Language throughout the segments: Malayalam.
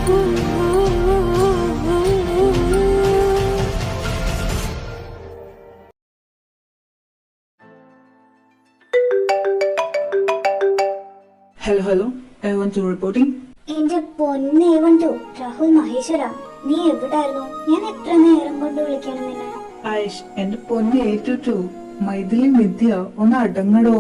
Hello, hello. Everyone to reporting. എന്റെ പൊന്നെ ഏവണ്ടു രാഹുൽ മഹേശ്വര, നീ എവിടായിരുന്നു? ഞാൻ എത്ര നേരം കൊണ്ട് വിളിക്കണം നിന്നെ. ആയിഷ്, എന്റെ പൊന്ന് ഏറ്റുറ്റു. മൈഥിലി വിദ്യ ഒന്ന് അടങ്ങടോ.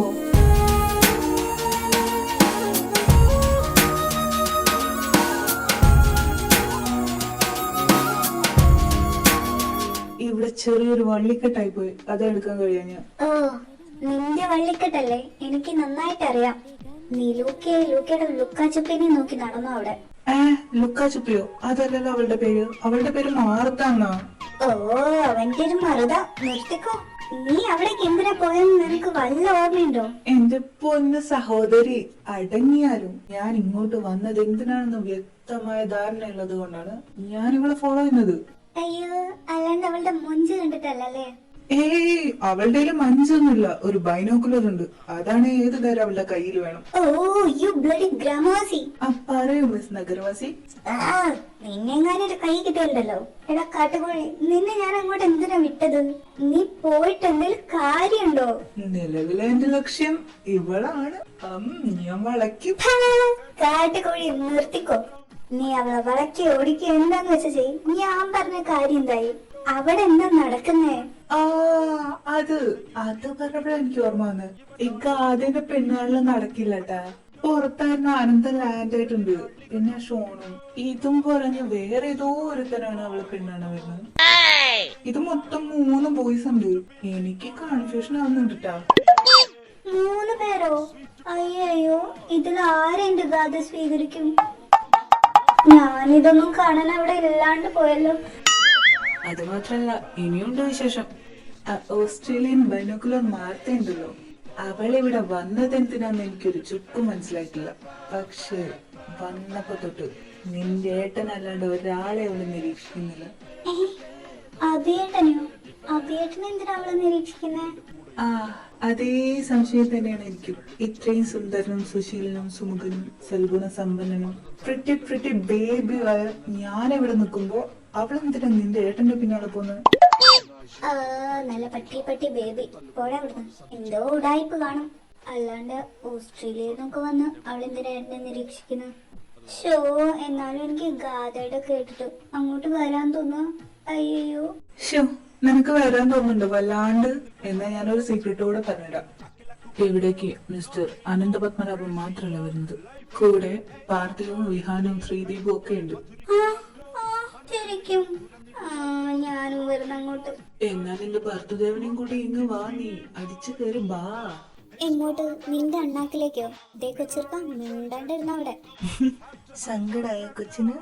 ഇവിടെ ചെറിയൊരു വള്ളിക്കെട്ടായി പോയി, അതെടുക്കാൻ കഴിയാൻ ഞാൻ. ഓ, നിന്റെ വള്ളിക്കെട്ടല്ലേ? എനിക്ക് നന്നായിട്ട് അറിയാം. നീ ലൂക്കയുടെ ലുക്കാച്ചുപ്പിനെ നോക്കി നടന്നു അവിടെ. ലുക്കാ ചുപ്പിയോ? അതല്ലല്ലോ അവളുടെ പേര്. അവളുടെ പേര് മാർത്താന്നാ. ഓ, അവന്റെ ഒരു മറുത. നിർത്തിക്കോ. നീ അവിടേക്ക് എന്തിനാ പോയെന്ന് നിനക്ക് വല്ല ഓർമ്മയുണ്ടോ? എന്റെ പൊന്ന് സഹോദരി, അടങ്ങിയാലും ഞാൻ ഇങ്ങോട്ട് വന്നത് എന്തിനാണെന്ന് വ്യക്തമായ ധാരണ ഉള്ളത് കൊണ്ടാണ് ഞാൻ ഇവളെ ഫോളോ ചെയ്യുന്നത്. അയ്യോ, അല്ലാണ്ട് അവളുടെ മുഞ്ച് കണ്ടിട്ടല്ലേ? ഏയ്, അവളുടെ മഞ്ചൊന്നുമില്ല, ഒരു ബൈനോക്കുലർ ഉണ്ട്. അതാണ് ഏത് നേരം അവളുടെ കയ്യിൽ വേണം. ഓ, യു ബ്ലഡി ഗ്രാമവാസി. പറയൂ മിസ് നഗരവാസി. നിന്നെങ്ങാനൊരു കൈ കിട്ടിയല്ലോ. എടാ കാട്ടുകോഴി, നിന്നെ ഞാൻ അങ്ങോട്ട് എന്തിനാ വിട്ടത്? നീ പോയിട്ട് എന്തെങ്കിലും കാര്യമുണ്ടോ? നിലവിലെ എന്റെ ലക്ഷ്യം ഇവളാണ്. ഞാൻ വളയ്ക്കും. കാട്ടുകോഴി, നിർത്തിക്കോ. നീ അവളെ വളക്കി ഓടിക്കുക എന്താന്ന് വെച്ചാ ചെയ്യും. ഞാൻ പറഞ്ഞ കാര്യം എന്തായി? അവിടെ എന്താ നടക്കുന്നേ? അത് പറഞ്ഞപ്പോഴാ എനിക്ക് ഓർമ്മ വന്ന്. ഇക്ക ആദ്യന്റെ പെണ്ണുകളിൽ നടക്കില്ലട്ടാ. പുറത്തായിരുന്ന അനന്ത ലാൻഡ് ആയിട്ടുണ്ട്. പിന്നെ ഷോണും ഇതും പറഞ്ഞ് വേറെ ഏതോ ഒരുത്തനാണ് അവളെ പെണ്ണാണ് വരുന്നത്. ഇത് മൊത്തം 3 ബോയ്സ് ഉണ്ട്. എനിക്ക് കൺഫ്യൂഷൻ ആവുന്നുണ്ടാ. 3 പേരോ? അയ്യോ, ഇതിൽ ആരെന്റെ ഗാഥ സ്വീകരിക്കും? ഞാനിതൊന്നും കാണാൻ അവിടെ ഇല്ലാണ്ട് പോയല്ലോ. അത് മാത്രല്ല, ഇനിയുണ്ട് വിശേഷം. ഓസ്ട്രേലിയൻ ബൈനോക്കുലർ മാർത്തയുണ്ടല്ലോ, അവളിവിടെ വന്നത് എന്തിനാന്ന് എനിക്കൊരു ചുക്കും മനസ്സിലായിട്ടില്ല. പക്ഷെ വന്നപ്പോ തൊട്ട് നിന്റെ ഏട്ടനല്ലാണ്ട് ഒരാളെ അവള് നിരീക്ഷിക്കുന്നില്ല. അഭിയേട്ടനെയോ? അഭിയേട്ടൻ എന്തിനാ അവളെ നിരീക്ഷിക്കുന്നേ? അതേ സംശയം തന്നെയാണ് എനിക്കും. ഇത്രയും സുന്ദരനും സുശീലനും സുമുഖനും സൽഗുണ സമ്പന്നനും പ്രിറ്റി ബേബി ആയ ഞാൻ ഇവിടെ നിൽക്കുമ്പോ അവളെന്തിനാ നിന്റെ ഏട്ടന്റെ പിന്നാലെ പോന്നത്? നല്ല പട്ടി ബേബി. പോടാ വിടുന്നു. എന്തോ ഉടായ്പ് കാണും. അല്ലാണ്ട് ഓസ്ട്രേലിയയിൽ നിന്നൊക്കെ വന്ന് അവളെന്തിനാ എന്നെ നിരീക്ഷിക്കുന്നത്? ഷോ, എന്നാലും എനിക്ക് ഗാഥയുടെ കേട്ടിട്ട് അങ്ങോട്ട് വരാൻ തോന്നുക. അയ്യോ, ഷോ, നിനക്ക് വരാൻ തോന്നുന്നുണ്ടോ വല്ലാണ്ട്? എന്നാ ഞാനൊരു സീക്രട്ടോടെ പറഞ്ഞിടാം. ഇവിടേക്ക് മിസ്റ്റർ അനന്തപത്മനാഭൻ മാത്രമല്ല വരുന്നത്, കൂടെ പാർത്ഥിവും വിഹാനവും ശ്രീദീപും ഒക്കെ ഉണ്ട്. ശരിക്കും? ഞാനും വരുന്ന അങ്ങോട്ട്. എന്നാ നിന്റെ ഭർത്തദേവനെയും കൂടി ഇങ്ങ് വാ, നീ അടിച്ചു കയറി ബാ. എങ്ങോട്ട്? നിന്റെ അണ്ണാക്കിലേക്കോ? ദേ കൊച്ചിർക്കം, മിണ്ടാണ്ടിരുന്ന അവിടെ. സങ്കടായ കൊച്ചിന്?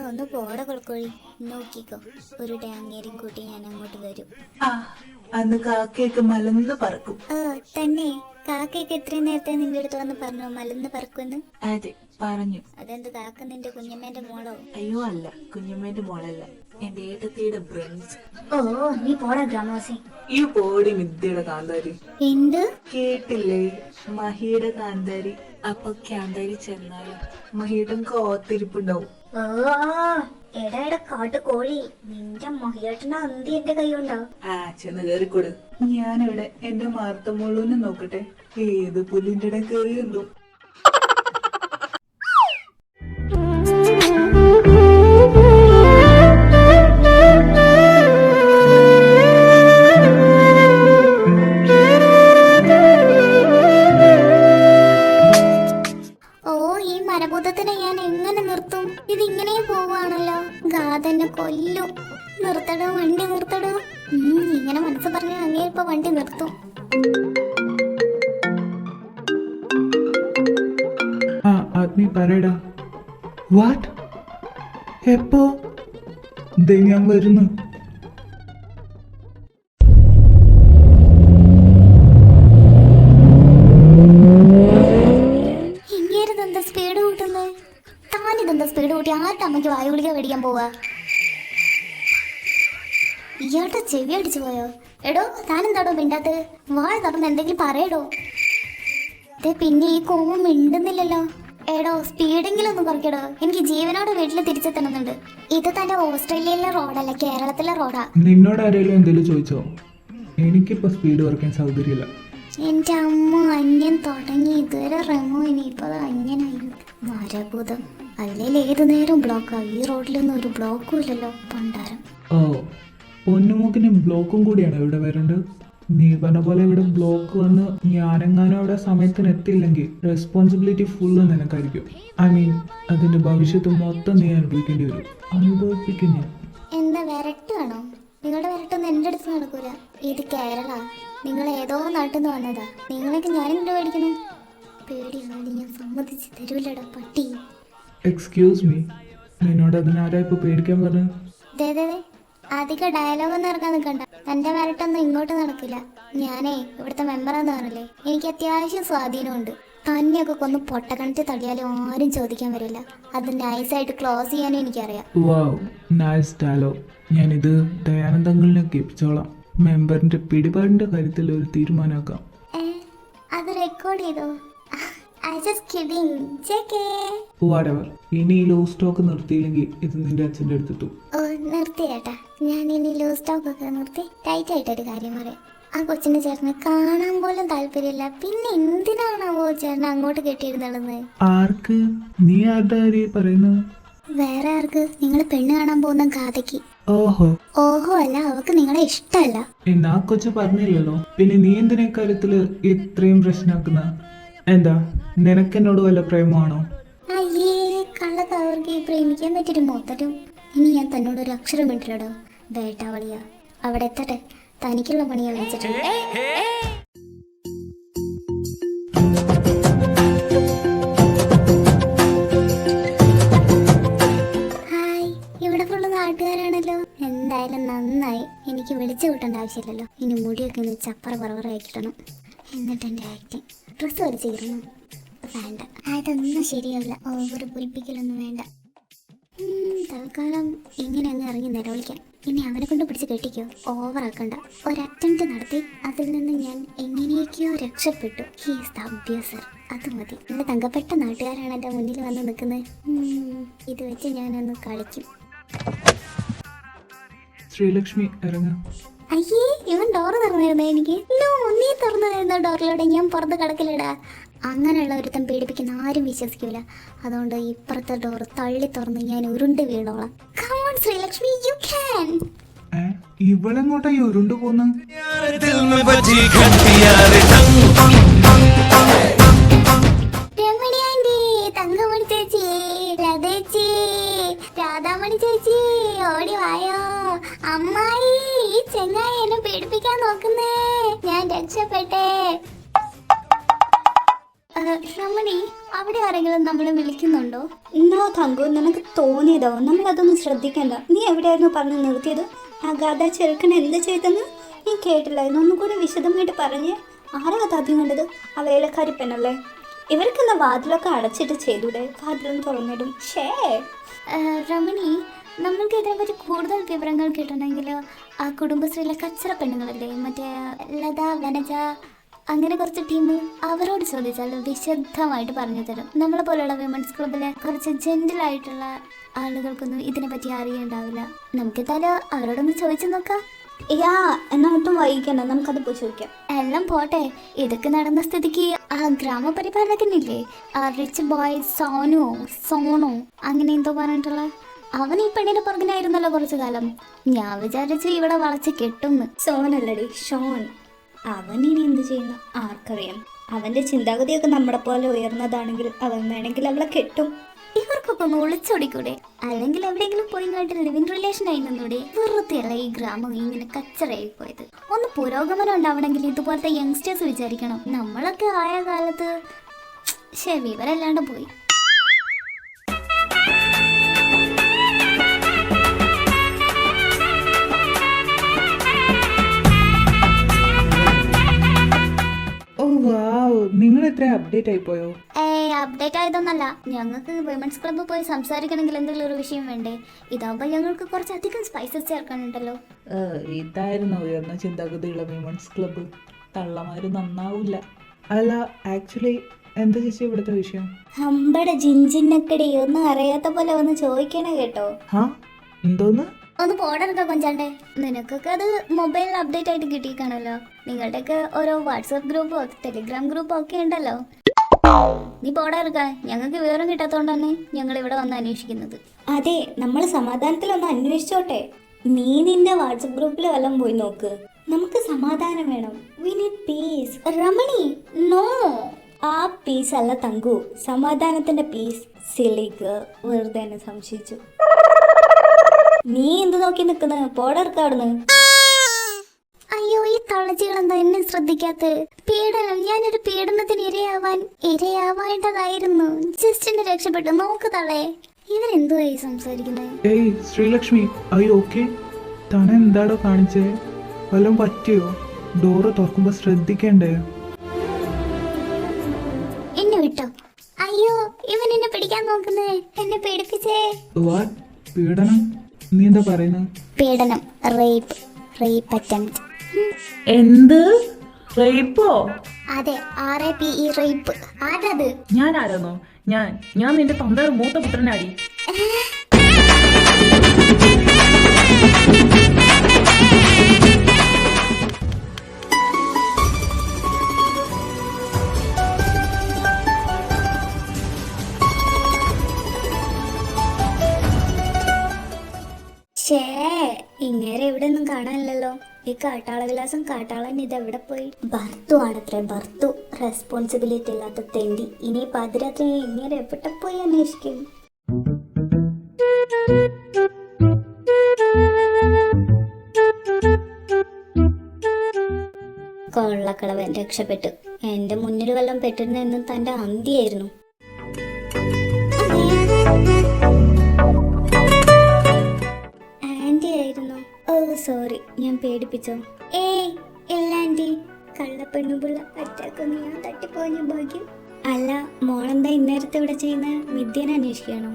ഒന്ന് പോട കൊളക്കോഴി. നോക്കിക്കോ, ഒരു ഡാങ്ങേരും കൂട്ടി ഞാൻ അങ്ങോട്ട് വരും. അന്ന് കാക്കയൊക്കെ മലന്ന് പറക്കും. തന്നെ? കാക്കയൊക്കെ എത്രയും നേരത്തെ നിന്റെ അടുത്ത് വന്ന് പറഞ്ഞു മലന്ന് പറക്കുമെന്ന്? അതെ, പറഞ്ഞു. അതെന്ത്, കാക്ക നിന്റെ കുഞ്ഞമ്മേന്റെ മോളോ? അയ്യോ അല്ല, കുഞ്ഞമ്മേന്റെ മോളല്ല, എന്റെ ഏട്ടത്തിയുടെ ബ്രണ്ട്സ്. ഓ, നീ പോടാ ഗ്രാമവാസി. ഈ പോടി മിദ്യയുടെ കാന്താരി. എന്ത് കേട്ടില്ലേ? മഹിയുടെ കാന്താരി. അപ്പൊ കാന്താരി ചെന്നാലും മഹിയുടെ കോത്തിരിപ്പുണ്ടാവും. എടാ കാട്ടുകോഴി, നിന്റെ മഹിയേട്ടന്റെ അന്തി എന്റെ കൈ കൊണ്ടാവും. ചെന്ന് കയറിക്കൊടു. ഞാനിവിടെ എന്റെ മാർത്ത മുഴുവനും നോക്കട്ടെ, ഏത് പുല്ലിന്റെ ഇടയിൽ കയറിയുണ്ടോ. ഞാൻ എങ്ങനെ നിർത്തും? ഇതിങ്ങനെ പോവാണല്ലോ. ഗാഥന്നെ കൊല്ലും. നിർത്തടോ, വണ്ടി നിർത്തടോ. ഇങ്ങനെ മനസ്സ് പറഞ്ഞ അങ്ങേ ഇപ്പൊ വണ്ടി നിർത്തും. ആദ്മി പറയടാ. വാട്ട്? എപ്പോ? ഞാൻ വരുന്നു. സ്പീഡ് കൂട്ടുന്നത് താനിതെന്താ സ്പീഡ് കൂട്ടി? ആരുടെ അമ്മയ്ക്ക് വായു ഗുളിക മേടിക്കാൻ പോവാ? ഇയാളുടെ ചെവി അടിച്ചു പോയോ? എടോ, താനെന്താടോ മിണ്ടാത്തത്? വാഴ തുറന്ന് എന്തെങ്കിലും പറയടോ. പിന്നെ ഈ കോമ മിണ്ടുന്നില്ലല്ലോ. എടോ സ്പീഡെങ്കിലും ഒന്ന് കുറയ്ക്കടോ. എനിക്ക് ജീവനോട് വീട്ടിൽ തിരിച്ചെത്തണമെന്നുണ്ട്. ഇത് തന്റെ ഓസ്ട്രേലിയയിലെ റോഡല്ല, കേരളത്തിലെ റോഡാ. നിന്നോട് ആരെങ്കിലും എന്തെങ്കിലും ചോദിച്ചോ? എനിക്കിപ്പോ സ്പീഡ് കുറയ്ക്കാൻ സൗകര്യമില്ല. എന്റെ അമ്മ അന്യൻ തുടങ്ങി ഇതുവരെ റെമോ, ഇനിയിപ്പോ അന്യനായി. മരഭൂതം അല്ലെങ്കിൽ ഏത് നേരം ബ്ലോക്കാ. ഈ റോഡിലൊന്നും ഒരു ബ്ലോക്കും ഇല്ലല്ലോ പണ്ടാരം. ഓ, പൊന്നുമൂക്കിന് ബ്ലോക്കും കൂടിയാണ് ഇവിടെ വരേണ്ടത്. നീ പറഞ്ഞ പോലെ ഇവിടെ ബ്ലോക്ക് വന്ന് ഞാനെങ്ങാനും അവിടെ സമയത്തിന് എത്തിയില്ലെങ്കിൽ റെസ്പോൺസിബിലിറ്റി ഫുള്ള് നിനക്കായിരിക്കും. ഐ മീൻ അതിന്റെ ഭവിഷ്യത്ത് മൊത്തം നീ അനുഭവിക്കേണ്ടി വരും. അനുഭവിപ്പിക്കുന്നു. എന്താ വരട്ടാണോ? നിങ്ങളുടെ വരട്ടൊന്നും എൻ്റെ അടുത്ത് നടക്കൂല. ഇത് കേരള. നിങ്ങൾ ഏതോ നാട്ടിൽ നിന്ന് വന്നതാ. നിങ്ങളൊക്കെ ഞാനെന്ത് പേടിക്കണം? പേടിയാണ് ഞാൻ സമ്മതിച്ച് തരൂലടാ പട്ടി. എക്സ്ക്യൂസ് മീ, നിന്നോട് അതിനാരാ ഇപ്പൊ പേടിക്കാൻ പറഞ്ഞു? ദേ അധികം ഡയലോഗൊന്നും ഇറക്കാൻ നിൽക്കണ്ട. എൻ്റെ വരട്ടൊന്നും ഇങ്ങോട്ട് നടക്കില്ല. ഞാനേ ഇവിടുത്തെ മെമ്പറാന്ന് പറഞ്ഞില്ലേ, എനിക്ക് അത്യാവശ്യം സ്വാധീനമുണ്ട്. തന്നെയൊക്കെ കൊന്ന് പൊട്ടക്കണച്ച് തടിയാലും ആരും ചോദിക്കാൻ വരില്ല. അത് നൈസായിട്ട് ക്ലോസ് ചെയ്യാനും എനിക്കറിയാം. വാവ്, നൈസ് ഡയലോഗ്. ഞാനിത് ദയാനന്ദങ്ങളിനെ കേൾപ്പിച്ചോളാം. മെമ്പറിന്റെ പിടിപാടിന്റെ കാര്യത്തിൽ ഒരു തീരുമാനമാക്കാം. അത് റെക്കോർഡ് ചെയ്തോ? I just kidding. JK. Whatever. ഇനി ഈ ലൂസ് സ്റ്റോക്ക് നിർത്തിയില്ലെങ്കിൽ ഇത് നിന്റെ അച്ഛൻ്റെ അടുത്തെത്തും. ഓ നിർത്തി ചേട്ടാ, ഞാൻ ഇനി ലൂസ് സ്റ്റോക്ക് ഒക്കെ നിർത്തി ടൈറ്റ് ആയിട്ടൊരു കാര്യം പറയാം. ആ കൊച്ചിന്റെ ചേട്ടനെ കാണാൻ പോലും താല്പര്യമില്ല. പിന്നെ എന്തിനാണാവോ ചേട്ടൻ അങ്ങോട്ട് കെട്ടിയിരുന്നത്? ആർക്ക്? നീ ആരുടെ കാര്യം പറയുന്നത്? വേറെ ആർക്ക്? നിങ്ങൾ പെണ്ണ് കാണാൻ പോകുന്ന കാതയ്ക്ക്. ഓഹോ. ഓഹോ അല്ല, അവക്ക് നിങ്ങളെ ഇഷ്ടമല്ല. എന്നാ കൊച്ചു പറഞ്ഞില്ലല്ലോ. പിന്നെ നീ എന്തിനാ കാര്യത്തില് ഇത്രയും പ്രശ്നമാക്കുന്ന? എന്താ നിനക്കെന്നോട് വല്ല പ്രേമമാണോ? അയ്യേ കള്ള അവർക്ക് പ്രേമിക്കാൻ പറ്റിയൊരു മൊത്തരും. ഇനി ഞാൻ തന്നോട് ഒരു അക്ഷരം വിട്ടില്ലടോ. വേട്ടാവളിയാ. അവിടെ എത്തട്ടെ, തനിക്കുള്ള പണിയാ വിളിച്ചിട്ടുണ്ട്. ഹായ്, ഇവിടെ ഫുള്ള് നാട്ടുകാരാണല്ലോ. എന്തായാലും നന്നായി. എനിക്ക് വിളിച്ചു കൂട്ടേണ്ട ആവശ്യമില്ലല്ലോ. ഇനി മുടിയൊക്കെ ഒന്ന് ചപ്പറ പറവറായി കിട്ടണം. എന്നിട്ട് എൻ്റെ ആക്ടിങ് ഡ്രസ്സ് വലിച്ചു കയറണം. വേണ്ട, അതൊന്നും ശരിയാവില്ല. ഓവർ പുലിപ്പിക്കലൊന്നും വേണ്ട. തൽക്കാലം ഇങ്ങനെ അങ്ങ് ഇറങ്ങി നിലവിളിക്കാം. ഇനി അവനെ കൊണ്ട് പിടിച്ച് കെട്ടിക്കോ. ഓവറാക്കണ്ട. ഒരു അറ്റംപ്റ്റ് നടത്തി അതിൽ നിന്ന് ഞാൻ എങ്ങനെയൊക്കെയോ രക്ഷപ്പെട്ടു. He's the abuser. അത് മതി. എൻ്റെ തങ്കപ്പെട്ട നാട്ടുകാരാണ് എൻ്റെ മുന്നിൽ വന്ന് നിൽക്കുന്നത്. ഇത് വെച്ച് ഞാനൊന്ന് കളിക്കും. ശ്രീലക്ഷ്മി ഇറങ്ങ. അയ്യേ, ഇവൻ ഡോറ് തുറന്നിരുന്നേ. എനിക്ക് നീ തുറന്നു തരുന്ന ഡോറിലൂടെ ഞാൻ പുറത്ത് കിടക്കില്ലടാ. അങ്ങനെയുള്ള ഒരുത്തൻ പീഡിപ്പിക്കുന്ന ആരും വിശ്വസിക്കൂല. അതുകൊണ്ട് ഇപ്പുറത്തെ ഡോർ തള്ളി തുറന്ന് ഞാൻ ഉരുണ്ട് വീണോളാം. Come on, Sreelakshmi, you can. ഇവളെങ്ങോട്ടാ ഈ ഉരുണ്ടു പോന്ന? രമണി ആന്റി, തങ്കമണി ചേച്ചി, രാധേച്ചി, രാധാമണി ചേച്ചി, ഓടി വായോ. അമ്മായി, ഈ ചെങ്ങായി എന്നെ പീഡിപ്പിക്കാൻ നോക്കുന്നേ. ഞാൻ രക്ഷപ്പെട്ടേ. രമണി, അവിടെ ആരെങ്കിലും നമ്മളെ വിളിക്കുന്നുണ്ടോ? നോ തങ്കു, നിനക്ക് തോന്നിയതോ? നമ്മളതൊന്നും ശ്രദ്ധിക്കണ്ട. നീ എവിടെയായിരുന്നു പറഞ്ഞു നിർത്തിയത്? ആ ഗാഥ ചെറുക്കൻ എന്ത് ചെയ്തെന്ന് നീ കേട്ടില്ലായിരുന്നു? ഒന്നും കൂടെ വിശദമായിട്ട് പറഞ്ഞേ. ആരാ അത് ആദ്യം കണ്ടത്? ആ വേലക്കാരി പെണ്ണല്ലേ? ഇവർക്കെന്താ വാതിലൊക്കെ അടച്ചിട്ട് ചെയ്തൂടെ? വാതിലും തുറന്നിടും. ഷേ രമണി, നമ്മൾക്ക് ഇതിനെപ്പറ്റി കൂടുതൽ വിവരങ്ങൾ കിട്ടണമെങ്കിൽ ആ കുടുംബശ്രീയിലെ കച്ചറ പെണ്ണുങ്ങളല്ലേ, മറ്റേ ലത, വനജ, അങ്ങനെ കുറച്ച് ടീം, അവരോട് ചോദിച്ചാൽ വിശദമായിട്ട് പറഞ്ഞു തരും. നമ്മളെ പോലെയുള്ള വിമൻസ് ക്ലബിലെ കുറച്ച് ജെന്റിലായിട്ടുള്ള ആളുകൾക്കൊന്നും ഇതിനെപ്പറ്റി അറിയണ്ടാവില്ല. നമുക്കെന്തായാലും അവരോടൊന്ന് ചോദിച്ചു നോക്കാം. എന്നാ ഒട്ടും വൈകിക്കണ്ട, നമുക്കത് പോയി ചോദിക്കാം. എല്ലാം പോട്ടെ, ഇതൊക്കെ നടന്ന സ്ഥിതിക്ക് ആ ഗ്രാമപരിപാലകനില്ലേ, ആ റിച്ച് ബോയ് സോണോ അങ്ങനെ എന്തോ പറഞ്ഞിട്ടുള്ള, അവൻ ഈ പെണ്ണിന്റെ പുറകിനായിരുന്നല്ലോ കുറച്ചു കാലം. ഞാൻ വിചാരിച്ചു ഇവിടെ വളച്ച് കെട്ടുന്ന്. സോണല്ലടി, ഷോൺ. അവൻ ഇനി എന്ത് ചെയ്യുന്നു ആർക്കറിയാം. അവന്റെ ചിന്താഗതിയൊക്കെ നമ്മളെ പോലെ ഉയർന്നതാണെങ്കിൽ അവൻ വേണമെങ്കിൽ അവളെ കെട്ടും. ഇവർക്കൊക്കെ ഒന്ന് ഒളിച്ചോടിക്കൂടെ? അല്ലെങ്കിൽ എവിടെയെങ്കിലും പോയി കണ്ടിട്ട് ലിവിങ് റിലേഷൻ ആയി നിന്നൂടെ? വെറുതെയല്ല ഈ ഗ്രാമം ഇങ്ങനെ കച്ചറയായി പോയത്. ഒന്ന് പുരോഗമനം ഉണ്ടാവണമെങ്കിൽ ഇതുപോലത്തെ യങ്സ്റ്റേഴ്സ് വിചാരിക്കണം. നമ്മളൊക്കെ ആയ കാലത്ത് വിവരല്ലാണ്ട് പോയി. നിങ്ങൾ എത്ര അപ്ഡേറ്റ് ആയി പോയോ? അപ്ഡേറ്റ് ആയതൊന്നല്ല, ഞങ്ങൾക്ക് വിമൻസ് ക്ലബ്ബ് പോയി സംസാരിക്കണമെങ്കിൽ എന്തെങ്കിലും ഒരു വിഷയം വേണ്ടേ? ഇതാവുമ്പോൾ ഞങ്ങൾക്ക് കുറച്ചധികം സ്പൈസസ് ചേർക്കാനുണ്ടല്ലോ. ഇതായിരുന്നു ഉയർന്ന ചിന്താഗതിയുള്ള വിമൻസ് ക്ലബ്ബ്. തള്ളമാര് നന്നാവില്ല. അല്ല, ആക്ച്വലി എന്താ ചേച്ചി ഇവിടുത്തെ വിഷയം? അമ്പടെ ജിഞ്ചിന്നക്കടി ഒന്നും അറിയാത്ത പോലെ വന്ന് ചോദിക്കണേ കേട്ടോ. ഹാ എന്തോന്ന്? ഒന്ന് പോടർക്ക കൊഞ്ചാണ്ടേ. നിനക്കൊക്കെ അത് മൊബൈലിൽ അപ്ഡേറ്റ് ആയിട്ട് കിട്ടിയിരിക്കണല്ലോ. നിങ്ങളുടെയൊക്കെ ഓരോ വാട്സപ്പ് ഗ്രൂപ്പോ ടെലിഗ്രാം ഗ്രൂപ്പോ ഒക്കെ ഉണ്ടല്ലോ. നീ പോടാറുക. ഞങ്ങൾക്ക് വിവരം കിട്ടാത്തോണ്ടാണ് ഞങ്ങൾ ഇവിടെ വന്ന് അന്വേഷിക്കുന്നത്. അതെ, നമ്മൾ സമാധാനത്തിലൊന്ന് അന്വേഷിച്ചോട്ടെ. നീ നിന്റെ വാട്സപ്പ് ഗ്രൂപ്പിൽ വല്ലതും പോയി നോക്ക്. നമുക്ക് സമാധാനം വേണം. We need peace. Ramani no, ആ പീസ് അല്ല തങ്കു, സമാധാനത്തിന്റെ പീസ്. സിലിക്ക് വെറുതെ എന്നെ സംശയിച്ചു. നീ എന്ത് നോക്കി നിക്കുന്നത്? പോടർക്ക അവിടുന്ന്. അയ്യോ, ഈ തള്ളച്ചികൾ എന്താ എന്നെ ശ്രദ്ധിക്കാത്ത? പീഡനം, ഞാനൊരു പീഡനത്തിന് ഇരയാവേണ്ടതായിരുന്നു. ജസ്റ്റ് എന്നെ രക്ഷപ്പെട്ടു. നോക്ക് തള്ളേ, ഇവരെന്തുവായി സംസാരിക്കുന്നത്? ഏയ് ശ്രീലക്ഷ്മി, അയ്യോ ഓക്കെ. താൻ എന്താടോ കാണിച്ചേ? വല്ലതും പറ്റിയോ? ഡോറ് തുറക്കുമ്പോ ശ്രദ്ധിക്കണ്ടേ? എന്നെ വിട്ടോ? അയ്യോ, ഇവൻ എന്നെ പിടിക്കാൻ നോക്കുന്നേ. എന്നെ പേടിപ്പിച്ചേ. വാട്ട്? പീഡനം? നീ എന്താ പറയുന്നത്? പീഡനം, റേപ്പ് അറ്റംപ്റ്റ്. എന്ത് റേപ്പോ? അതെ, RAPE റേപ്പ്. ആരത്? ഞാൻ ആരാന്നോ? ഞാൻ നിന്റെ തന്തയുടെ മൂത്ത പുത്രനാടി. ഇങ്ങേരെ ഇവിടെ ഒന്നും കാണാനില്ലല്ലോ. ഈ കാട്ടാള വിലാസം കാട്ടാളൻ ഇതെവിടെ പോയി? ഭർത്തു ആണത്രേ, ഭർത്തു. റെസ്പോൺസിബിലിറ്റി ഇല്ലാത്ത തെണ്ടി. ഇനി പാതിരാത്രി ഇങ്ങനെ എവിടെ പോയി അന്വേഷിക്കും? കൊള്ളക്കളവൻ രക്ഷപ്പെട്ടു. എന്റെ മുന്നിൽ വല്ലതും പെട്ടിരുന്നെന്നും തന്റെ അന്തിയായിരുന്നു. ആന്റി ആയിരുന്നു. ഓ സോറി, ഞാൻ പേടിപ്പിച്ചോ? ഏയ് ഇല്ല ആന്റി. കള്ളപ്പെണ്ണുപിള്ള അറ്റാക്കൊന്നും ഞാൻ തട്ടിപ്പോഞ്ഞ ഭാഗ്യം. അല്ല, മോളെന്താ ഇന്നേരത്തെ ഇവിടെ ചെയ്യുന്ന? വിദ്യനെ അന്വേഷിക്കണോ?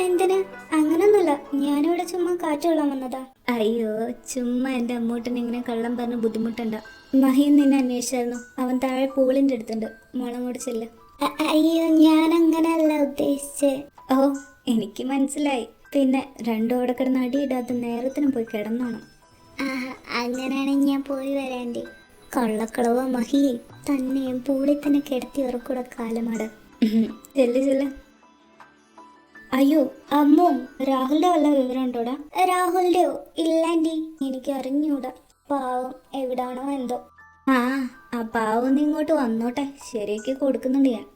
എന്തിന്? അങ്ങനൊന്നുമില്ല, ഞാനിവിടെ ചുമ്മാ കാറ്റുകൊള്ളാൻ വന്നതാ. അയ്യോ, ചുമ്മാ എന്റെ അമ്മൂട്ടൻ ഇങ്ങനെ കള്ളം പറഞ്ഞ് ബുദ്ധിമുട്ടണ്ട. മഹിൻ നിന്നെ അന്വേഷിച്ചായിരുന്നു. അവൻ താഴെ പൂളിന്റെ അടുത്തുണ്ട്. മോളങ്ങോട്ട് ചെല്ല. അയ്യോ, ഞാൻ അങ്ങനല്ല ഉദ്ദേശിച്ചേ. ഓ, എനിക്ക് മനസ്സിലായി. പിന്നെ രണ്ടോടെ കിടന്ന് അടിയിടാത്ത നേരത്തിന് പോയി കിടന്നോണം. അങ്ങനെയാണെങ്കിൽ ഞാൻ പോയി വരാൻ്റെ. കള്ളക്കളവ മഹി, തന്നെയും പൂളിൽ തന്നെ കിടത്തി ഉറക്കൂടെ കാലമാട്. ചെല്ല്. അയ്യോ അമ്മോ, രാഹുലിന്റെ വല്ല വിവരം ഉണ്ടോടാ? രാഹുലിന്റെയോ? ഇല്ലാൻറ്റി, എനിക്ക് അറിഞ്ഞൂടാ. പാവം എവിടാണോ എന്തോ. ആ പാവം നീ ഇങ്ങോട്ട് വന്നോട്ടെ, ശരിയാക്കി കൊടുക്കുന്നുണ്ട് ഞാൻ.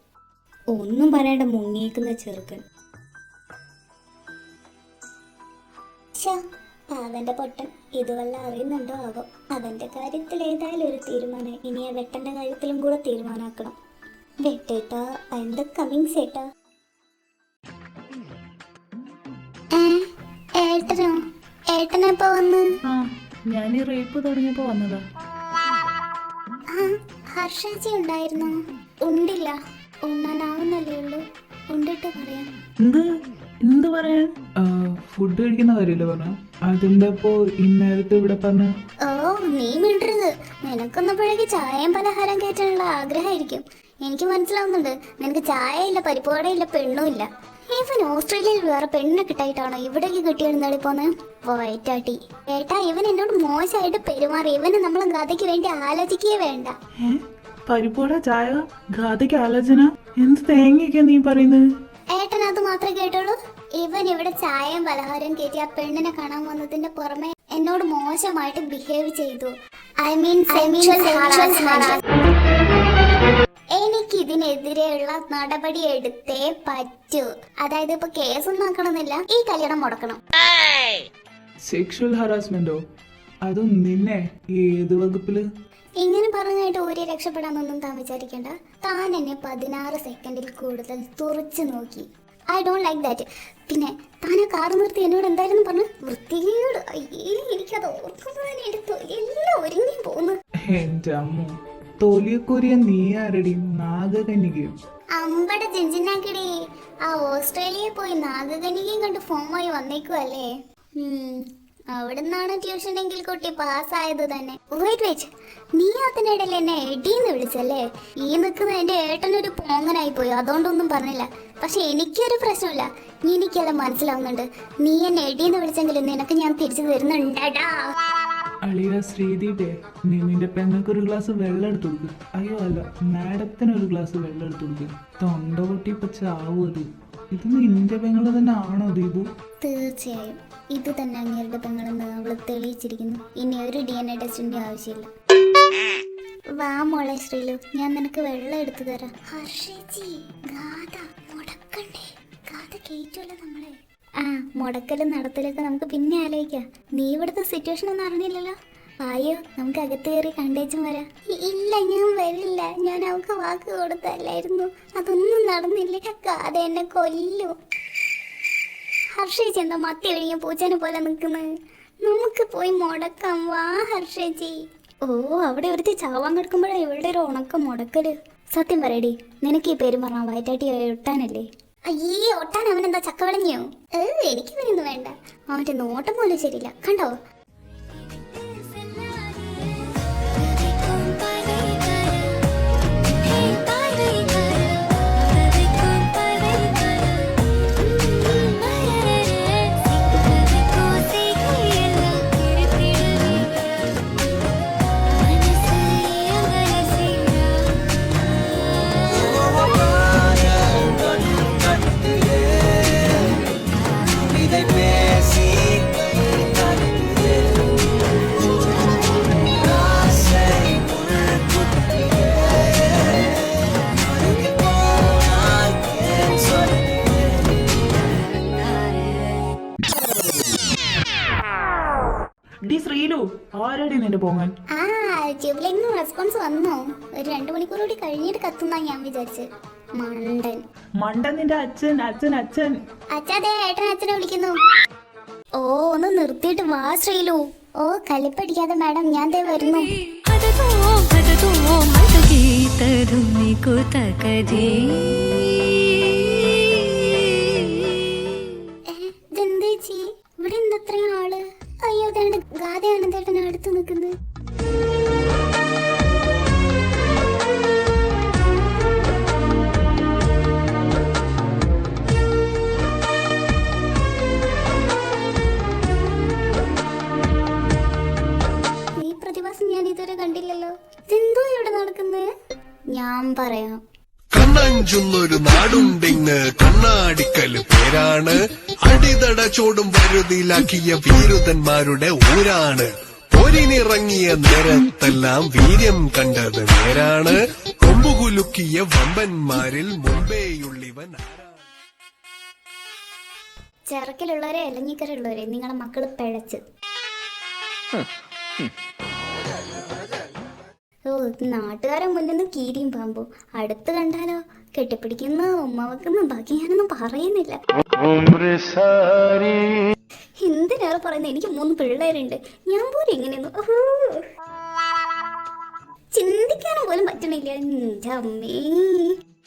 ഒന്നും പറയണ്ട മുങ്ങിയേക്കുന്ന ചെറുക്കൻ. അവന്റെ പൊട്ടൻ ഇതുവല്ല അറിയുന്നുണ്ടോ ആവോ? അവന്റെ കാര്യത്തിൽ ഏതായാലും ഒരു തീരുമാനം. ഇനി ആ വെട്ടന്റെ കാര്യത്തിലും കൂടെ തീരുമാനാക്കണം. വെട്ടേട്ടാ, എന്താ കമ്മിങ് സേട്ടാ? ഏട്ടനോ? ഏട്ടനെപ്പോ വന്ന്? ഞാൻ ഈ റേപ്പ് തുടങ്ങിയപ്പോ വന്നതാ. ഹർഷാജി ഉണ്ടായിരുന്നോ? ഉണ്ടില്ല, ഉണ്ണാനാവുന്നല്ലേ ഉള്ളൂ. ഉണ്ടിട്ട് പറയാം. എന്ത് പറയാൻ? ഫുഡ് കഴിക്കുന്ന കാര്യമല്ലേ പറഞ്ഞ? അതെന്താപ്പോ ഇന്നേരത്തെ ഇവിടെ പറഞ്ഞ? ഓ, നീ മിണ്ടരുത്. നിനക്കൊന്നപ്പോഴേക്ക് ചായയും പലഹാരം കയറ്റാനുള്ള ആഗ്രഹമായിരിക്കും. എനിക്ക് മനസ്സിലാവുന്നുണ്ട്. നിനക്ക് ചായ ഇല്ല, പരിപ്പുവടയില്ല, പെണ്ണുമില്ല. ഇവൻ ഓസ്ട്രേലിയയിൽ വേറെ പെണ്ണിനെ കിട്ടായിട്ടാണോ ഇവിടേക്ക് കിട്ടിയെന്നാളി പോന്നെ? വയറ്റാട്ടി. ഏട്ടാ, ഇവൻ എന്നോട് മോശമായിട്ട് പെരുമാറി. ഇവന് നമ്മളെ ഗതയ്ക്ക് വേണ്ടി ആലോചിക്കേ വേണ്ട. പരിപ്പുവട, ചായ, ഗാഥയ്ക്ക് ആലോചന? എന്ത് തേങ്ങയൊക്കെയാ നീ പറയുന്നത്? ഏട്ടൻ അത് മാത്രമേ കേട്ടുള്ളൂ. ഇവൻ ഇവിടെ ചായയും പലഹാരം കയറ്റി ആ പെണ്ണിനെ കാണാൻ വന്നതിന്റെ പുറമെ എന്നോട് മോശമായിട്ട് ബിഹേവ് ചെയ്തു. ഐ മീൻ എനിക്ക് ഇതിനെതിരെയുള്ള നടപടി എടുത്തേ പറ്റൂ. അതായത് ഇപ്പൊ കേസൊന്നും ആക്കണമെന്നില്ല, ഈ കല്യാണം മുടക്കണം. സെക്ഷൽ ഹറാസ്മെന്റോ? അതും നിന്നെ? ഏത് വകുപ്പില്? ഇങ്ങനെ പറഞ്ഞായിട്ട് ഊരി രക്ഷപ്പെടാനൊന്നും താൻ വിചാരിക്കേണ്ട. താൻ എന്നെ 16 സെക്കൻഡിൽ കൂടുതൽ തുറച്ചു നോക്കി. I don't like that. പിന്നെ താൻ ആ കാർ നിർത്തി എന്നോട് എന്തായിരുന്നു പറഞ്ഞു? വൃത്തിയോട്. എനിക്കത് ഓർക്കുമ്പോഴാണ് എന്റെ തൊലിയെല്ലാം ഒരുങ്ങി പോകുന്നു. എന്റെ അമ്മ, തൊലിയൊക്കൊരിയ നീ ആരടി? നാഗകന്യകയോ? അമ്പട ജിഞ്ചിനാക്കിടി. ആ ഓസ്ട്രേലിയയിൽ പോയി നാഗകന്യകയും കണ്ട് ഫോമായി വന്നേക്കുവല്ലേ? അവിടുന്നാണ് ട്യൂഷൻ എങ്കിൽ കുട്ടി പാസ്സായത് തന്നെ. വെയിറ്റ്, നീ അതിനിടയിൽ എന്നെ എടീന്ന് വിളിച്ചല്ലേ? ഈ നിൽക്കുന്ന എന്റെ ഏട്ടനൊരു പോങ്ങനായി പോയി, അതുകൊണ്ടൊന്നും പറഞ്ഞില്ല. പക്ഷെ എനിക്കൊരു പ്രശ്നമില്ല, എനിക്കെല്ലാം മനസ്സിലാവുന്നുണ്ട്. നീ എന്നെ എടീന്ന് വിളിച്ചെങ്കിലും നിനക്ക് ഞാൻ തിരിച്ചു തരുന്നുണ്ടടാ. അളിയ ശ്രീദീപേ, നീ നിന്റെ പെങ്ങൾക്ക് ഒരു ഗ്ലാസ് വെള്ളം എടുത്തു കൊടുക്ക്. അയ്യോ അല്ല, മാഡത്തിന് ഒരു ഗ്ലാസ് വെള്ളം എടുത്തു കൊടുക്ക്. തൊണ്ട പൊട്ടി ഇപ്പൊ ചാവും അത്. ഇത് നിന്റെ പെങ്ങള് തന്നെ ആണോ ദീപു? തീർച്ചയായും ഇത് തന്നെ അങ്ങേരുടെ പെങ്ങളെന്ന് അവള് തെളിയിച്ചിരിക്കുന്നു. ഇനി ഒരു DNA ടെസ്റ്റിന്റെ ആവശ്യമില്ല. വാ മോളെ ശ്രീലു, ഞാൻ നിനക്ക് വെള്ളം എടുത്തു തരാം. ഹർഷേച്ചി, ഗാഥ മുടക്കണ്ടേ? ഗാഥ കേറ്റുമല്ലോ നമ്മളെ. ആ, മുടക്കലും നടത്തലൊക്കെ നമുക്ക് പിന്നെ ആലോചിക്കാം. നീ ഇവിടുത്തെ സിറ്റുവേഷൻ ഒന്നും അറിഞ്ഞില്ലല്ലോ. ആയോ, നമുക്ക് അകത്ത് കയറി കണ്ടേച്ചും വരാം. ഇല്ല, ഞാൻ വരില്ല. ഞാൻ അവൾക്ക് വാക്ക് കൊടുത്തല്ലായിരുന്നു. അതൊന്നും നടന്നില്ല. ഗാഥ എന്നെ കൊല്ലും. ഹർഷേച്ചി എന്താ മത്തി ഒഴിഞ്ഞ പൂച്ചനെ പോലെ നിൽക്കുന്നത്? നമുക്ക് പോയി മുടക്കാം. വാ ഹർഷേച്ചി. ഓ, അവിടെ ഒരുത്തി ചാവാൻ കിടക്കുമ്പോഴാണ് ഇവളുടെ ഒരു ഉണക്ക മുടക്കല്. സത്യം പറയടി, നിനക്ക് ഈ പേര് പറഞ്ഞാൽ വയറ്റാട്ടി ഒട്ടാനല്ലേ? അയ്യേ, ഒട്ടാൻ അവനെന്താ ചക്ക വിളഞ്ഞോ? എനിക്ക് ഇവനൊന്നും വേണ്ട. അവന്റെ നോട്ടം പോലും ശരിയില്ല, കണ്ടോ? ഡി ശ്രീലു, ആരാടി നിന്റെ പോങ്ങൻ? ആ, ട്യൂബിലെങ്ങും റെസ്പോൺസ് വന്നോ? ഒരു 2 മണിക്കൂർ കൂടി കഴിഞ്ഞിട്ട് കത്തുന്നാ ഞാൻ വിചാരിച്ച്. മണ്ടൻ. മണ്ടൻ നിന്റെ അച്ഛൻ. അച്ഛാതെ, ഏട്ടൻ അച്ഛനെ വിളിക്കുന്നു. ഓ, ഒന്ന് നിർത്തിയിട്ട് വാ ശ്രീലു. ഓ, കലിപ്പടിക്കാതെ മാഡം, ഞാൻ ദേ വരുന്നു. ഇതെന്തേച്ചി, ഇവിടെ എന്തത്രയും ആള്? അയ്യോ, ഗാഥയാണ് ചേട്ടൻ അടുത്ത് നിൽക്കുന്നത്. ഈ പ്രതിഭാസം ഞാൻ ഇതുവരെ കണ്ടില്ലല്ലോ. ഇതെന്തോ ഇവിടെ നടക്കുന്നത്? ഞാൻ പറയാം. കണ്ണഞ്ചുന്നൊരു നാടുണ്ടിങ് കണ്ണാടിക്കല് പേരാണ്. അടിതട ചോടും വരുതിയിലാക്കിയ വീരുതന്മാരുടെ ഊരാണ്. പൊരിനിറങ്ങിയ നേരത്തെല്ലാം വീര്യം കണ്ടത് നേരാണ്. കൊമ്പുകുലുക്കിയ വമ്പന്മാരിൽ മുമ്പേയുള്ളിവൻ ആരാണ്? ചെറുക്കലുള്ളവരെ എലഞ്ഞിക്കരുള്ളവരെ നിങ്ങളെ മക്കള് പിഴച്ച്. ഓ, നാട്ടുകാരെ മുന്നിൽ നിന്ന് കീരിയും പാമ്പും. അടുത്ത് കണ്ടാലോ കെട്ടിപ്പിടിക്കുന്ന ഉമ്മ വെക്കുന്ന, ബാക്കി ഞാനൊന്നും പറയുന്നില്ല. എന്തിനേറെ പറയുന്നത്, എനിക്ക് 3 പിള്ളേരുണ്ട്. ഞാൻ പോലും ഇങ്ങനെയൊന്നും ചിന്തിക്കാനും പോലും പറ്റണില്ല. എൻ്റെ അമ്മേ,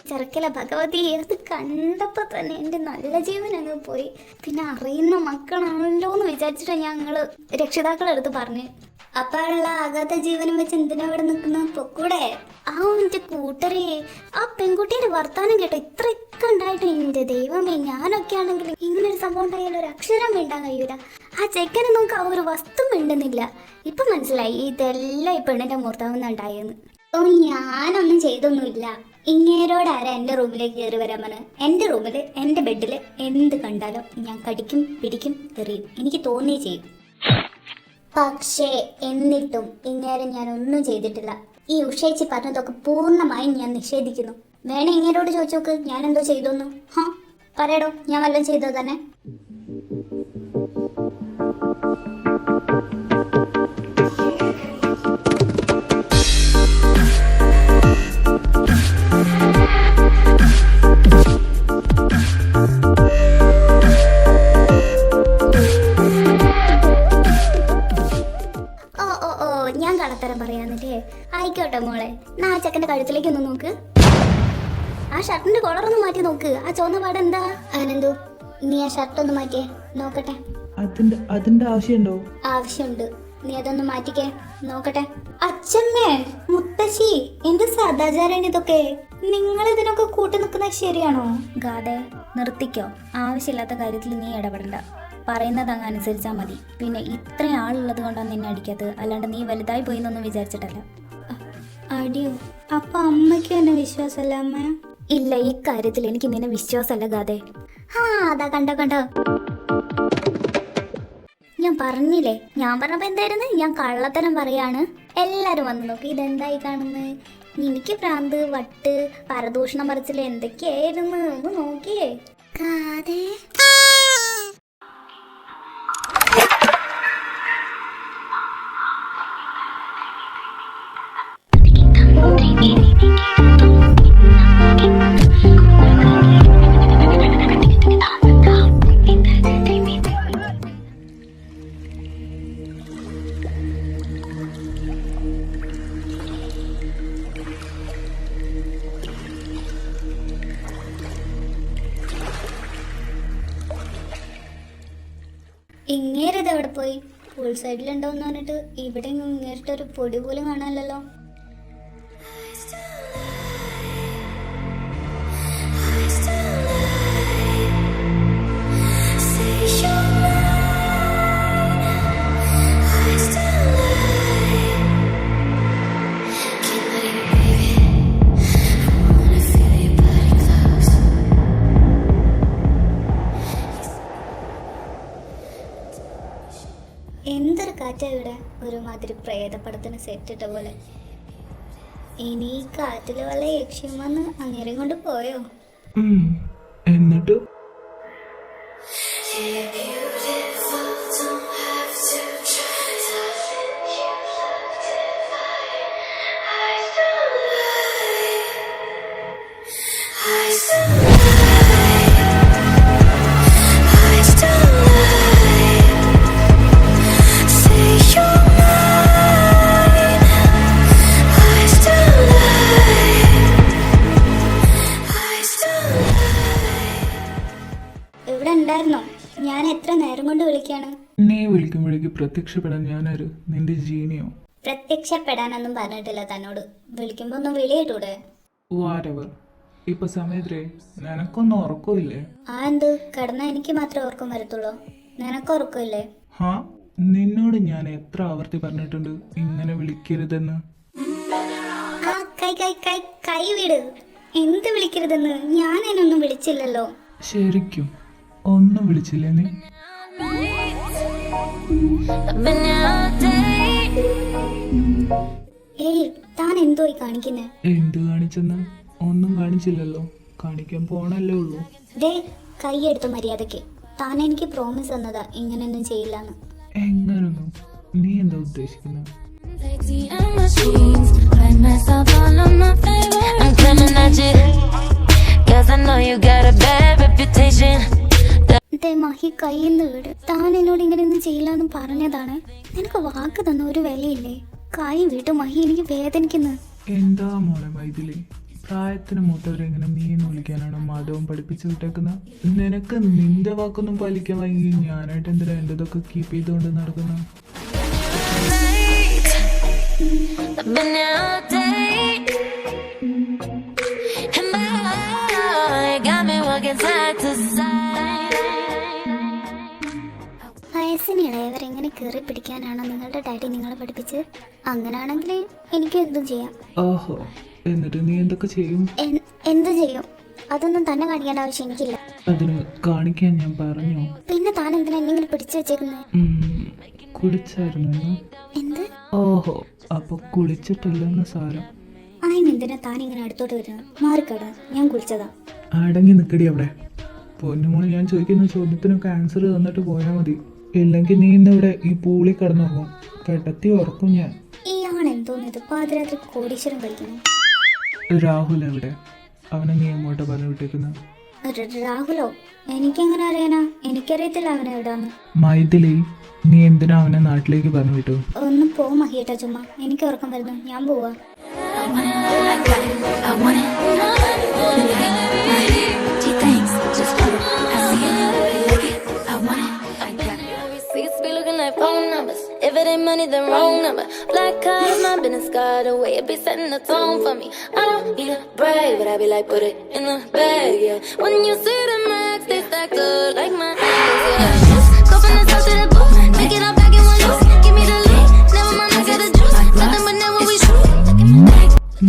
ചെറുക്കല ഭഗവതി, അത് കണ്ടപ്പോ തന്നെ എൻ്റെ നല്ല ജീവൻ അങ്ങ് പോയി. പിന്നെ അറിയുന്ന മക്കളാണല്ലോ എന്ന് വിചാരിച്ചിട്ട് ഞങ്ങള് രക്ഷിതാക്കളെടുത്ത് പറഞ്ഞു. അപ്പോഴുള്ള ആഘാത ജീവനം വെച്ച് എന്തിനാ അവിടെ നിൽക്കുന്ന? പൊക്കൂടെ. ആ, എന്റെ കൂട്ടരെ, ആ പെൺകുട്ടിയുടെ വർത്താനം കേട്ടോ, ഇത്രയൊക്കെ ഉണ്ടായിട്ട് എന്റെ ദൈവമേ, ഞാനൊക്കെ ആണെങ്കിൽ ഇങ്ങനൊരു സംഭവം ഉണ്ടായാലും ഒരു അക്ഷരം വേണ്ടാൻ കഴിയൂല. ആ ചെക്കനെ നോക്ക് ആ ഒരു വസ്തു മിണ്ടുന്നില്ല. ഇപ്പൊ മനസ്സിലായി ഇതെല്ലാം ഈ പെണ്ണിന്റെ മുഹൂർത്താവുന്നുണ്ടായെന്ന്. ഓ, ഞാനൊന്നും ചെയ്തൊന്നുമില്ല. ഇങ്ങേരോട് ആരാ എന്റെ റൂമിലേക്ക് കയറി വരാൻ പറഞ്ഞത്? എന്റെ റൂമില് എന്റെ ബെഡില് എന്ത് കണ്ടാലോ ഞാൻ കടിക്കും, പിടിക്കും, എറിയും. എനിക്ക് തോന്നിയേ ചെയ്യും. പക്ഷേ എന്നിട്ടും ഇങ്ങേരെ ഞാൻ ഒന്നും ചെയ്തിട്ടില്ല. ഈ ഉഷേച്ചി പറഞ്ഞതൊക്കെ പൂർണ്ണമായും ഞാൻ നിഷേധിക്കുന്നു. വേണേ ഇങ്ങേരോട് ചോദിച്ചു നോക്ക് ഞാൻ എന്തോ ചെയ്തോന്നു. പറയടോ, ഞാൻ വല്ലതും ചെയ്തോ തന്നെ? ഞാൻ കള്ളത്തരം പറയാന്നില്ലേ? ആയിക്കോട്ടെ മോളെ, എന്നാ ആ ചെക്കൻ്റെ കഴുത്തിലേക്ക് ഒന്ന് നോക്ക്. ആ ഷർട്ടിന്റെ കോളറൊന്ന് മാറ്റി നോക്ക്. ആ ചുവന്ന പാടെന്താ? ആനന്ദു, നീ ആ ഷർട്ട് ഒന്ന് മാറ്റിയേ നോക്കട്ടെ. അതിന്റെ ആവശ്യമുണ്ടോ? ആവശ്യമുണ്ട്. നീ അതൊന്ന് മാറ്റിക്കേ, നോക്കട്ടെ. അച്ഛമ്മേ, മുത്തശ്ശി, എന്ത് സദാചാരാണ് ഇതൊക്കെ? നിങ്ങൾ ഇതിനൊക്കെ കൂട്ടു നിൽക്കുന്നത് ശരിയാണോ? ഗാതെ നിർത്തിക്കോ. ആവശ്യമില്ലാത്ത കാര്യത്തിൽ നീ ഇടപെടണ്ട. പറയുന്നത് അങ്ങ് അനുസരിച്ചാൽ മതി. പിന്നെ ഇത്രയും ആളുള്ളത് കൊണ്ടാണ് നിന്നെ അടിക്കാത്തത്, അല്ലാണ്ട് നീ വലുതായി പോയി എന്നൊന്നും വിചാരിച്ചിട്ടല്ല. അടിയോ? അപ്പൊ അമ്മയ്ക്ക് എന്നെ വിശ്വാസമല്ല അമ്മ? ഇല്ല, ഈ കാര്യത്തിൽ എനിക്ക് നിന്നെ വിശ്വാസമല്ല ഗാതെ. അതാ കണ്ടോ. ഞാൻ പറഞ്ഞില്ലേ, ഞാൻ പറഞ്ഞപ്പോ എന്തായിരുന്നു? ഞാൻ കള്ളത്തരം പറയാണ്. എല്ലാരും വന്ന് നോക്കി, ഇതെന്തായി കാണുന്നത്? എനിക്ക് ഭ്രാന്ത്, വട്ട്, പരദൂഷണം പറച്ചില് എന്തൊക്കെയായിരുന്നു ഒന്ന് നോക്കിയേ. ഗാതെ ഇങ്ങേരത് എവിടെ പോയി? പൂൾ സൈഡിലുണ്ടോന്ന് പറഞ്ഞിട്ട് ഇവിടെ ഇങ്ങേരിട്ടൊരു പൊടി പോലും കാണാനല്ലോ. എന്തൊരു കാറ്റാ ഇവിടെ, ഒരുമാതിരി പ്രേതപ്പടത്തിന് സെറ്റിട്ട പോലെ. ഇനി ഈ കാറ്റില് വല്ല യക്ഷ്യം വന്ന് അങ്ങേരെ കൊണ്ട് പോയോ? എന്നിട്ട് ഇവിടെ ഉണ്ടായിരുന്നോ? ഞാൻ എത്ര നേരം കൊണ്ട് വിളിക്കാണ്. നീ വിളിക്കുമ്പോഴേക്ക് പ്രത്യക്ഷപ്പെടാൻ ഞാനൊരു നിന്റെ ജീനിയോ? പ്രത്യക്ഷപ്പെടാനൊന്നും പറഞ്ഞിട്ടില്ല തന്നോട്. വിളിക്കുമ്പോ ഒന്നും വിളിയിട്ടൂടെ? വാരവർ. ഇപ്പൊ സമയത്രേ, നിനക്കൊന്നും ഉറക്കമില്ലേ? എന്ത് കിടന്നാ എനിക്ക് മാത്രമേ ഉറക്കം വരത്തുള്ളൂ? നിനക്ക് ഉറക്കമില്ലേ? നിന്നോട് ഞാൻ എത്ര ആവർത്തി പറഞ്ഞിട്ടുണ്ട് ഇങ്ങനെ വിളിക്കരുതെന്ന്? കൈ വിട്. എന്ത് വിളിക്കരുതെന്ന്? ഞാൻ എന്നൊന്നും വിളിച്ചില്ലല്ലോ. ശരിക്കും ഒന്നും വിളിച്ചില്ലേ നീ? ഏയ്, താൻ എന്തോയി കാണിക്കുന്നേ? എന്ത് കാണിച്ചെന്ന്? ഒന്നും കാണിച്ചില്ലല്ലോ, കാണിക്കാൻ പോണല്ലേ ഉള്ളൂ. ദേ, കൈയെടുത്ത മര്യാദക്ക്. താൻ എനിക്ക് പ്രോമിസ് തന്നതാ ഇങ്ങനെയൊന്നും ചെയ്യില്ലെന്ന്. എങ്ങനൊന്നും? നീ എന്താ ഉദ്ദേശിക്കുന്നത്? മഹി കയ്യിന്ന് വീട്. താൻ എന്നോട് ഇങ്ങനെയൊന്നും ചെയ്യില്ലെന്ന് പറഞ്ഞതാണ്. നിനക്ക് വാക്ക് തന്ന ഒരു വിലയില്ലേ? കൈ വീട്ടു മഹി, എനിക്ക് വേദനിക്കുന്നു. എന്താ മോളെ മൈഥിലി, പ്രായത്തിന് മൂത്തവരെങ്ങനെ നീ എന്ന് വിളിക്കാനാണ് മാധവൻ പഠിപ്പിച്ചു വിട്ടേക്കുന്നത്? നിനക്ക് നിന്റെ വാക്കൊന്നും പാലിക്കാൻ വൈകി ഞാനായിട്ട് എന്തിനാ എന്റെതൊക്കെ കീപ്പ് ചെയ്തുകൊണ്ട് നടക്കുന്ന? വയസ്സിനിളയവരെങ്ങനെ കയറി പിടിക്കാനാണോ നിങ്ങളുടെ ഡാഡി നിങ്ങളെ പഠിപ്പിച്ച്? അങ്ങനാണെങ്കിൽ എനിക്ക് എന്തും ചെയ്യാം. ഓഹോ, എന്നിട്ട് നീ എന്തൊക്കെ ചെയ്യും? എന്ത് ചെയ്യും? അതൊന്നും തന്നെ കാണിക്കേണ്ട ആവശ്യം എനിക്കില്ല. അതിന് കാണിക്കാൻ ഞാൻ പറഞ്ഞു. പിന്നെ താൻ എന്തിനാ എന്തെങ്കിലും പിടിച്ചു വെച്ചേക്കുന്നത്? കുടിച്ചായിരുന്നു. എന്ത്? ഓഹോ, അപ്പൊ കുളിച്ചിട്ടില്ലെന്ന് സാരം. അതിനെന്തിനാ താൻ ഇങ്ങനെ അടുത്തോട്ട് വരുന്നത്? മാറിക്കട, ഞാൻ കുളിച്ചതാ. അടങ്ങി നിക്കടി അവിടെ. പൊന്നുമോളെ, ഞാൻ ചോദിക്കുന്ന ചോദ്യത്തിനൊക്കെ ആൻസർ തന്നിട്ട് പോയാൽ മതി. ഇല്ലെങ്കിൽ നീ ഇന്നിവിടെ ഈ പൂളി കിടന്നുറങ്ങും. കിടത്തി ഉറക്കും ഞാൻ. ഇയാളെന്തോന്നത് പാതിരാത്രി കോടീശ്വരം കളിക്കുന്നു? രാഹുൽ എവിടെ? അവനെ നീ എങ്ങോട്ടാ പറഞ്ഞു വിട്ടേക്കുന്നത്? രാഹുലോ? എനിക്കെങ്ങനെ അറിയാനാ? എനിക്കറിയത്തില്ല അവനെ എവിടാന്ന്. മൈഥിലി, നീ എന്തിനാ അവനെ നാട്ടിലേക്ക് പറഞ്ഞു വിട്ടു? ഒന്ന് പോ മഹിയേട്ടാ, ചുമ്മാ എനിക്ക് ഉറക്കം വരുന്നു. ഞാൻ പോവാ. anything wrong. Number black card, my business card away. It be setting the tone for me. I don't need a brag, but I be like, put it in the bag, yeah. When you see the max, they stack up like my ass, yeah. Go from the south to the booth, make it all back in one loose. Give me the lead, never mind, I got the juice. Nothing but never we shoot.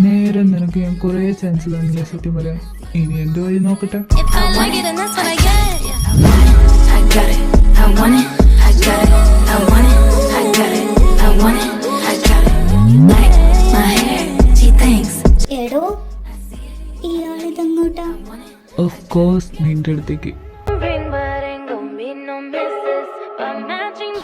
നേരെ നിനക്ക് ഞാൻ കുറേ ചാൻസ് തന്നില്ല സത്യം പറയാം. ഇനി എന്റെ വഴി നോക്കട്ടെ. If I like it, then that's what I get, yeah. I got it, I want it, I got it, I want it, I got it, I want it, I got it. Like my hair, she thinks. എടോ ഇയാളിതെങ്ങോട്ടാ? ഓഫ് കോഴ്സ് നിന്റെ അടുത്തേക്ക്. Ring, but ain't gon' be no misses. But matching.